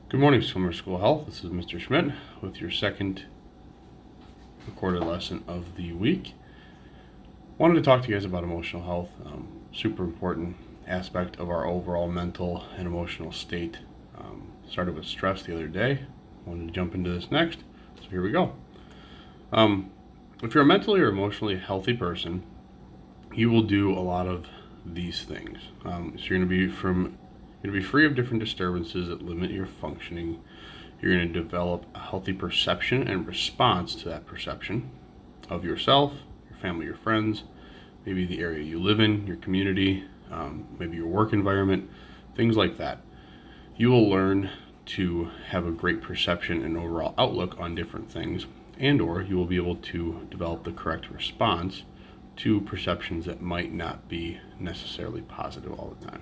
Good morning, Swimmer School Health. This is Mr. Schmidt with your second recorded lesson of the week. Wanted to talk to you guys about emotional health. Super important aspect of our overall mental and emotional state. Started with stress the other day. Wanted to jump into this next. So here we go. If you're a mentally or emotionally healthy person, you will do a lot of these things. So you're going to be free of different disturbances that limit your functioning. You're going to develop a healthy perception and response to that perception of yourself, your family, your friends, maybe the area you live in, your community, maybe your work environment, things like that. You will learn to have a great perception and overall outlook on different things, and or you will be able to develop the correct response to perceptions that might not be necessarily positive all the time.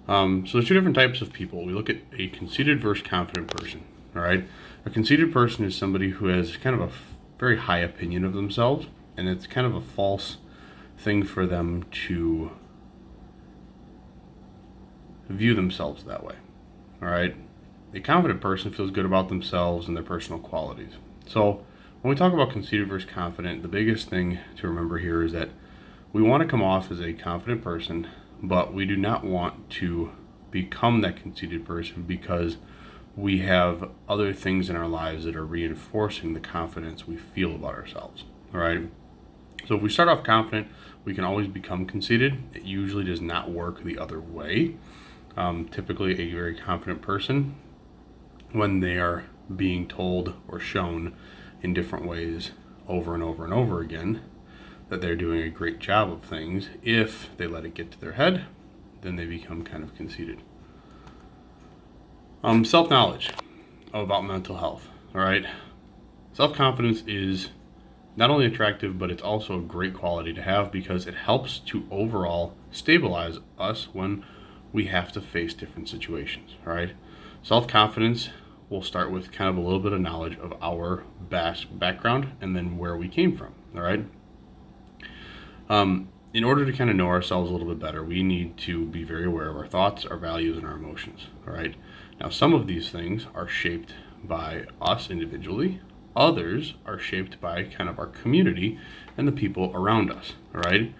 So there's two different types of people. We look at a conceited versus confident person. All right, a conceited person is somebody who has kind of a very high opinion of themselves, and it's kind of a false thing for them to view themselves that way. All right, a confident person feels good about themselves and their personal qualities. So when we talk about conceited versus confident, the biggest thing to remember here is that we want to come off as a confident person, but we do not want to become that conceited person because we have other things in our lives that are reinforcing the confidence we feel about ourselves. All right. So if we start off confident, we can always become conceited. It usually does not work the other way. Typically, a very confident person, when they are being told or shown in different ways over and over and over again that they're doing a great job of things, if they let it get to their head, then they become kind of conceited. Self-knowledge about mental health. All right, self-confidence is not only attractive, but it's also a great quality to have because it helps to overall stabilize us when we have to face different situations. All right, self-confidence will start with kind of a little bit of knowledge of our background and then where we came from. All right. In order to kind of know ourselves a little bit better, we need to be very aware of our thoughts, our values, and our emotions. All right. Now, some of these things are shaped by us individually. Others are shaped by kind of our community and the people around us. All right.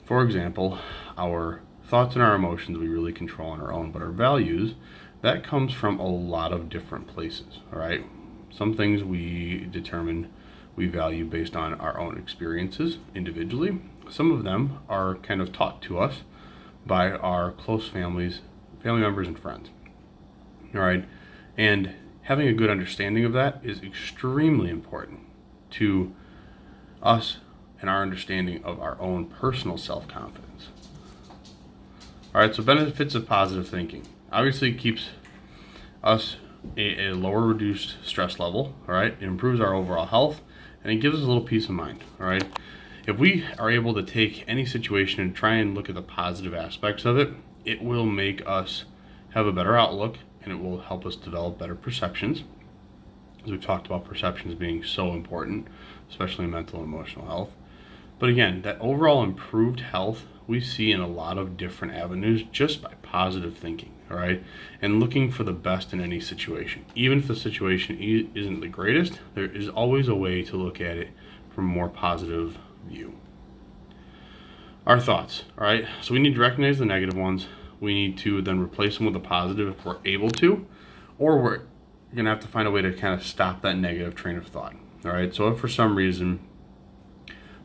For example, our thoughts and our emotions we really control on our own, but our values, that comes from a lot of different places. All right. Some things we determine we value based on our own experiences individually. Some of them are kind of taught to us by our close family members and friends. All right. And having a good understanding of that is extremely important to us and our understanding of our own personal self-confidence. All right. So benefits of positive thinking. Obviously, it keeps us a lower reduced stress level. All right. It improves our overall health and it gives us a little peace of mind. All right. If we are able to take any situation and try and look at the positive aspects of it, it will make us have a better outlook and it will help us develop better perceptions. As we've talked about perceptions being so important, especially in mental and emotional health. But again, that overall improved health we see in a lot of different avenues just by positive thinking, all right? And looking for the best in any situation. Even if the situation isn't the greatest, there is always a way to look at it from a more positive view. Our thoughts, all right? So we need to recognize the negative ones. We need to then replace them with a positive if we're able to, or we're going to have to find a way to kind of stop that negative train of thought, all right? So if for some reason,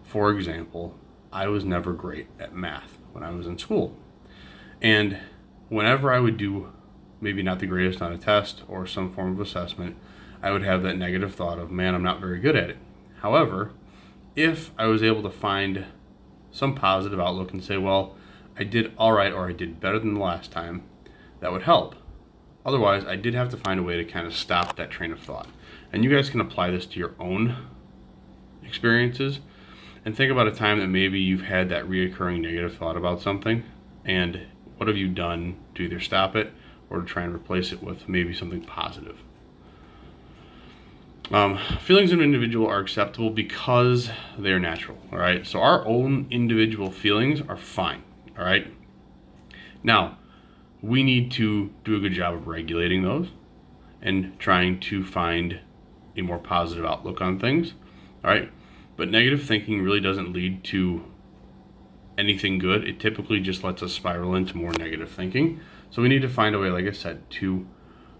for example, I was never great at math when I was in school, and whenever I would do maybe not the greatest on a test or some form of assessment, I would have that negative thought of, man, I'm not very good at it. However, if I was able to find some positive outlook and say, well, I did all right or I did better than the last time, that would help. Otherwise, I did have to find a way to kind of stop that train of thought. And you guys can apply this to your own experiences and think about a time that maybe you've had that reoccurring negative thought about something, and what have you done to either stop it or to try and replace it with maybe something positive. Feelings of an individual are acceptable because they are natural, all right? So our own individual feelings are fine, all right? Now, we need to do a good job of regulating those and trying to find a more positive outlook on things. All right. But negative thinking really doesn't lead to anything good. It typically just lets us spiral into more negative thinking. So we need to find a way, like I said, to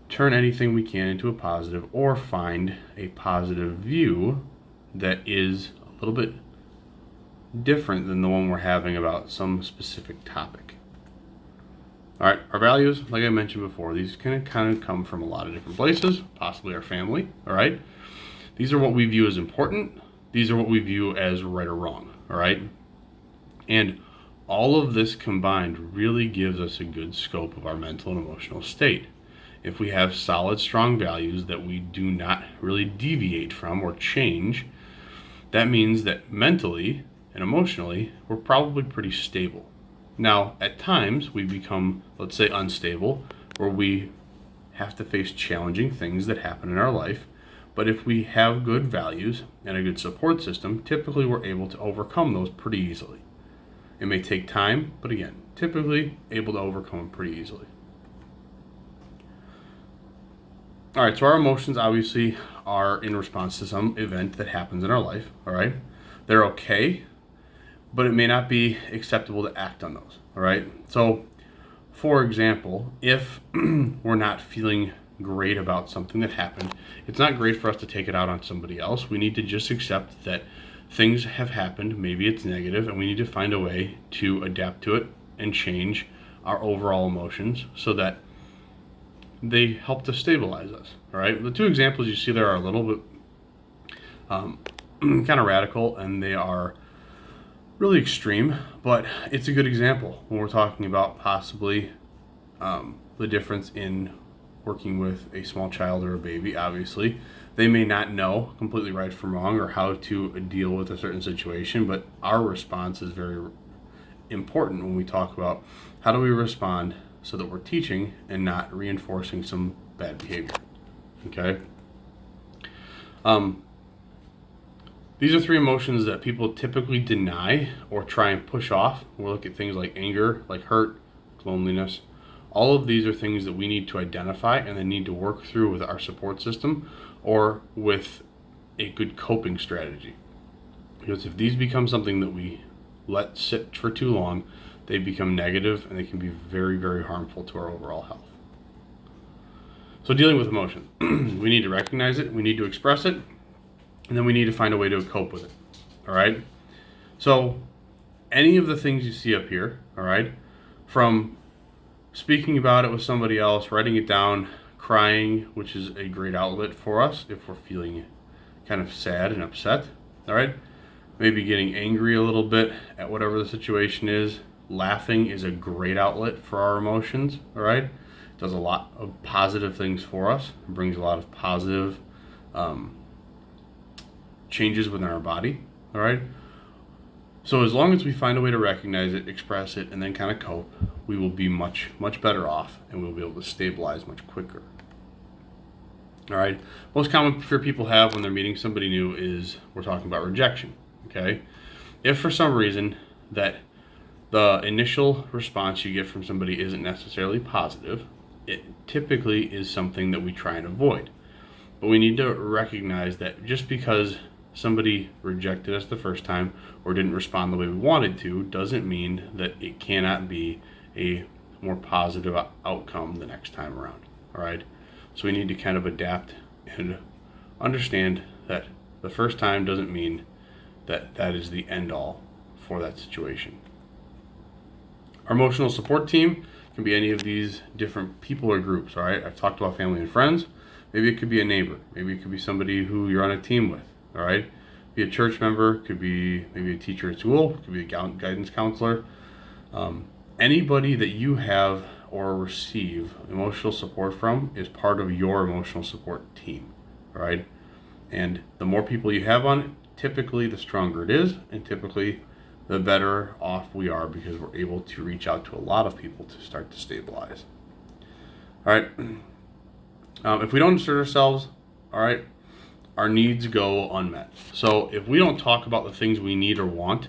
turn anything we can into a positive, or find a positive view that is a little bit different than the one we're having about some specific topic. All right, our values, like I mentioned before, these can kind of come from a lot of different places, possibly our family. All right, these are what we view as important. These are what we view as right or wrong. All right, and all of this combined really gives us a good scope of our mental and emotional state. If we have solid, strong values that we do not really deviate from or change, that means that mentally and emotionally, we're probably pretty stable. Now, at times, we become, let's say, unstable, where we have to face challenging things that happen in our life. But if we have good values and a good support system, typically we're able to overcome those pretty easily. It may take time, but again, typically able to overcome them pretty easily. All right, so our emotions obviously are in response to some event that happens in our life, all right? They're okay, but it may not be acceptable to act on those, all right? So, for example, if we're not feeling great about something that happened, it's not great for us to take it out on somebody else. We need to just accept that things have happened, maybe it's negative, and we need to find a way to adapt to it and change our overall emotions so that they help to stabilize us. All right. The two examples you see there are a little bit kind of radical, and they are really extreme, but it's a good example when we're talking about possibly the difference in working with a small child or a baby. Obviously, they may not know completely right from wrong or how to deal with a certain situation, but our response is very important when we talk about how do we respond so that we're teaching and not reinforcing some bad behavior. Okay. These are three emotions that people typically deny or try and push off. We'll look at things like anger, like hurt, loneliness. All of these are things that we need to identify and then need to work through with our support system or with a good coping strategy. Because if these become something that we let sit for too long, they become negative and they can be very, very harmful to our overall health. So dealing with emotions, we need to recognize it, we need to express it, and then we need to find a way to cope with it. All right? So any of the things you see up here, all right, from speaking about it with somebody else, writing it down, crying, which is a great outlet for us if we're feeling kind of sad and upset, all right? Maybe getting angry a little bit at whatever the situation is. Laughing is a great outlet for our emotions, all right? It does a lot of positive things for us. It brings a lot of positive changes within our body, all right? So as long as we find a way to recognize it, express it, and then kind of cope, we will be much, much better off, and we'll be able to stabilize much quicker. All right? Most common fear people have when they're meeting somebody new is we're talking about rejection, okay? If for some reason that the initial response you get from somebody isn't necessarily positive, it typically is something that we try and avoid. But we need to recognize that just because somebody rejected us the first time or didn't respond the way we wanted to doesn't mean that it cannot be a more positive outcome the next time around. All right? So we need to kind of adapt and understand that the first time doesn't mean that that is the end all for that situation. Our emotional support team can be any of these different people or groups, all right? I've talked about family and friends. Maybe it could be a neighbor. Maybe it could be somebody who you're on a team with, all right? Be a church member, could be maybe a teacher at school, could be a guidance counselor. Anybody that you have or receive emotional support from is part of your emotional support team, all right? And the more people you have on it, typically the stronger it is, and typically the better off we are because we're able to reach out to a lot of people to start to stabilize. All right. If we don't assert ourselves, all right, our needs go unmet. So if we don't talk about the things we need or want,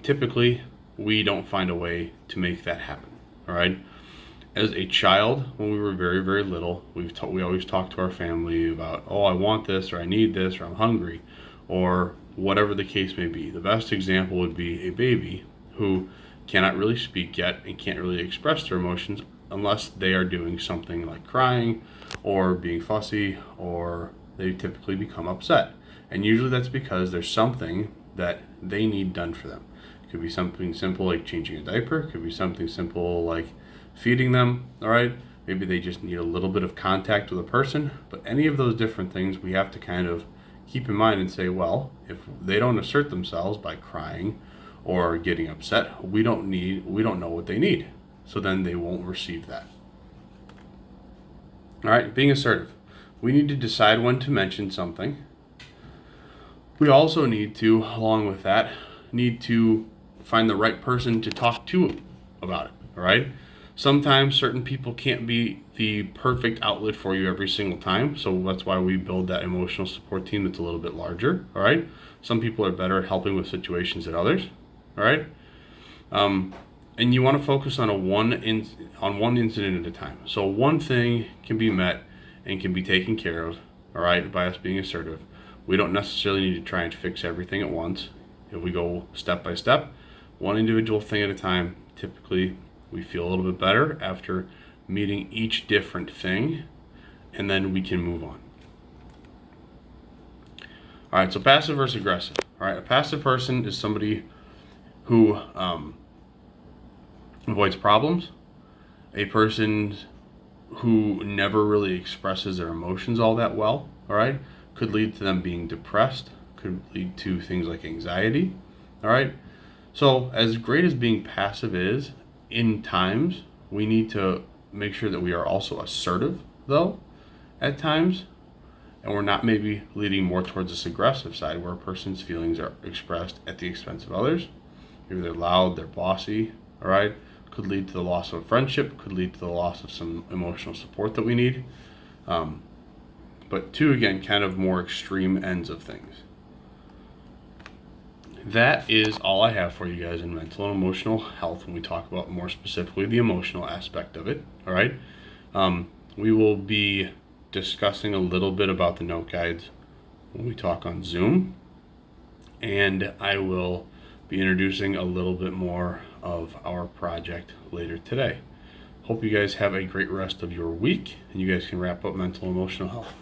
typically we don't find a way to make that happen. All right. As a child, when we were very, very little, we always talked to our family about, oh, I want this, or I need this, or I'm hungry, or whatever the case may be. The best example would be a baby who cannot really speak yet and can't really express their emotions unless they are doing something like crying or being fussy, or they typically become upset. And usually that's because there's something that they need done for them. It could be something simple like changing a diaper, it could be something simple like feeding them, all right? Maybe they just need a little bit of contact with a person, but any of those different things we have to kind of keep in mind and say, well, if they don't assert themselves by crying or getting upset, we don't know what they need. So then they won't receive that. All right, being assertive. We need to decide when to mention something. We also need to, along with that, need to find the right person to talk to about it, all right? Sometimes certain people can't be the perfect outlet for you every single time, so that's why we build that emotional support team that's a little bit larger, all right? Some people are better at helping with situations than others, all right? And you want to focus on one incident at a time. So one thing can be met and can be taken care of, all right, by us being assertive. We don't necessarily need to try and fix everything at once. If we go step by step, one individual thing at a time, typically we feel a little bit better after meeting each different thing, and then we can move on. All right, so passive versus aggressive. All right, a passive person is somebody who avoids problems, a person who never really expresses their emotions all that well, all right? Could lead to them being depressed, could lead to things like anxiety, all right? So as great as being passive is, in times, we need to make sure that we are also assertive, though, at times, and we're not maybe leading more towards this aggressive side where a person's feelings are expressed at the expense of others. Maybe they're loud, they're bossy, all right? Could lead to the loss of a friendship, could lead to the loss of some emotional support that we need. But two, again, kind of more extreme ends of things. That is all I have for you guys in mental and emotional health when we talk about more specifically the emotional aspect of it, all right? We will be discussing a little bit about the note guides when we talk on Zoom, and I will be introducing a little bit more of our project later today. Hope you guys have a great rest of your week, and you guys can wrap up mental and emotional health.